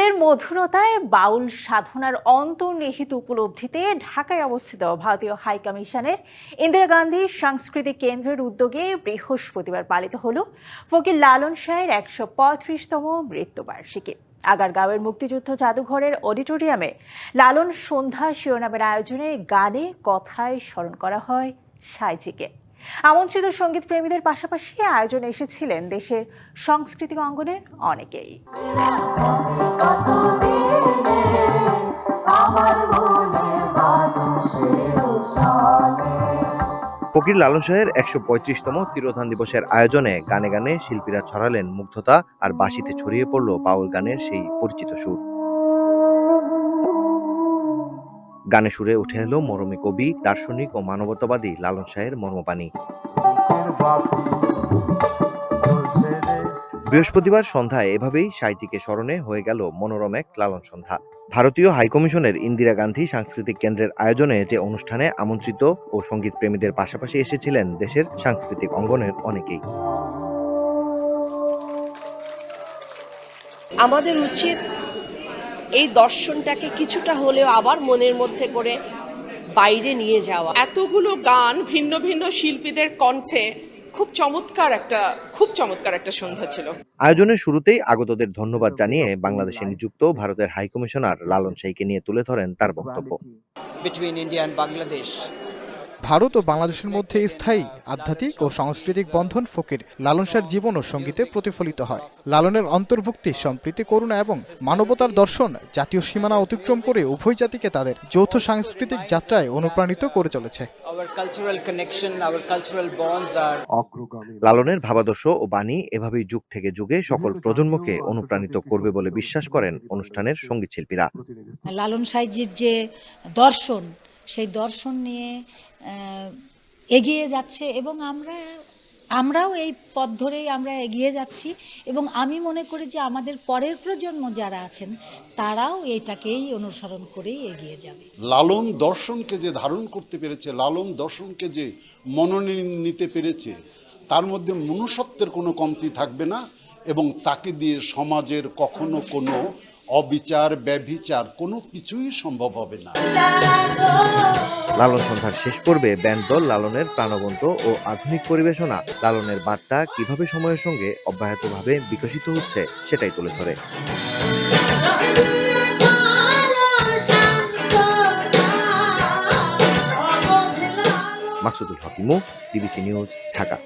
সুরের মধুরতায় বাউল সাধনার অন্তর্নিহিত উপলব্ধিতে ঢাকায় অবস্থিত ভারতীয় হাই কমিশনের ইন্দিরা গান্ধী সাংস্কৃতিক কেন্দ্রের উদ্যোগে বৃহস্পতিবার পালিত হল ফকির লালন শাহের ১৩৫তম মৃত্যুবার্ষিকী। আগারগাঁওয়ের মুক্তিযুদ্ধ জাদুঘরের অডিটোরিয়ামে লালন সন্ধ্যা শিরোনামের আয়োজনে গানে কথায় স্মরণ করা হয় শাহজিকে। আমন্ত্রিত সঙ্গীত প্রেমীদের পাশাপাশি আয়োজনে এসেছিলেন দেশের সাংস্কৃতিক অঙ্গনের অনেকেই। ফকির লালন শাহের ১৩৫তম তিরোধান দিবসের আয়োজনে গানে গানে শিল্পীরা ছড়ালেন মুগ্ধতা, আর বাঁশিতে ছড়িয়ে পড়ল বাউল গানের সেই পরিচিত সুর। গানে সুরে উঠে এলো মরমী কবি, দার্শনিক ও মানবতাবাদী লালন শাহের মর্মবাণী। বৃহস্পতিবার সন্ধ্যায় এভাবেই শাহজিকে স্মরণে হয়ে গেল মনোরম এক লালন সন্ধ্যা। ভারতীয় হাইকমিশনের ইন্দিরা গান্ধী সাংস্কৃতিক কেন্দ্রের আয়োজনে যে অনুষ্ঠানে আমন্ত্রিত ও সঙ্গীত প্রেমীদের পাশাপাশি এসেছিলেন দেশের সাংস্কৃতিক অঙ্গনের অনেকেই। আমাদের উচিত এই দর্শনটাকে কিছুটা হলেও আবার মনের মধ্যে করে বাইরে নিয়ে যাওয়া। এতগুলো গান ভিন্ন ভিন্ন শিল্পীদের কণ্ঠে খুব চমৎকার একটা সন্ধ্যা ছিল। আয়োজনের শুরুতেই আগতদের ধন্যবাদ জানিয়ে বাংলাদেশে নিযুক্ত ভারতের হাইকমিশনার লালন শাহকে নিয়ে তুলে ধরেন তার বক্তব্য। ভারত ও বাংলাদেশের মধ্যে স্থায়ী আধ্যাত্মিক ও সাংস্কৃতিক বন্ধন ফকির লালন শাহর জীবন ও সঙ্গীতে প্রতিফলিত হয়। লালনের অন্তর্ভুক্তি, সম্প্রীতি, করুণা এবং মানবতার দর্শন জাতীয় সীমানা অতিক্রম করে উভয় জাতিকে তাদের যৌথ সাংস্কৃতিক যাত্রায় অনুপ্রাণিত করে চলেছে। লালনের ভাবাদর্শ ও বাণী এভাবেই যুগ থেকে যুগে সকল প্রজন্মকে অনুপ্রাণিত করবে বলে বিশ্বাস করেন অনুষ্ঠানের সঙ্গীত শিল্পীরা। লালন সাইজির যে দর্শন, সেই দর্শন নিয়ে এগিয়ে যাচ্ছে এবং আমরাও এই পথ ধরেই আমরা এগিয়ে যাচ্ছি এবং আমি মনে করি যে আমাদের পরের প্রজন্ম যারা আছেন তারাও এইটাকেই অনুসরণ করেই এগিয়ে যাবে। লালন দর্শনকে যে ধারণ করতে পেরেছে, লালন দর্শনকে যে মননে নিতে পেরেছে, তার মধ্যে মনুষ্যত্বের কোনো কমতি থাকবে না এবং তাকে দিয়ে সমাজের কখনো কোনো অবিচার, ব্যভিচার কোনো কিছুই সম্ভব হবে না। লালন সন্ধ্যার শেষ পর্বে ব্যান্ড দল লালনের প্রাণবন্ত ও আধুনিক পরিবেশনা লালনের বার্তা কিভাবে সময়ের সঙ্গে অব্যাহতভাবে বিকশিত হচ্ছে সেটাই তুলে ধরে। মাকসুদুল হক ইমু, ডিবিসি নিউজ, ঢাকা।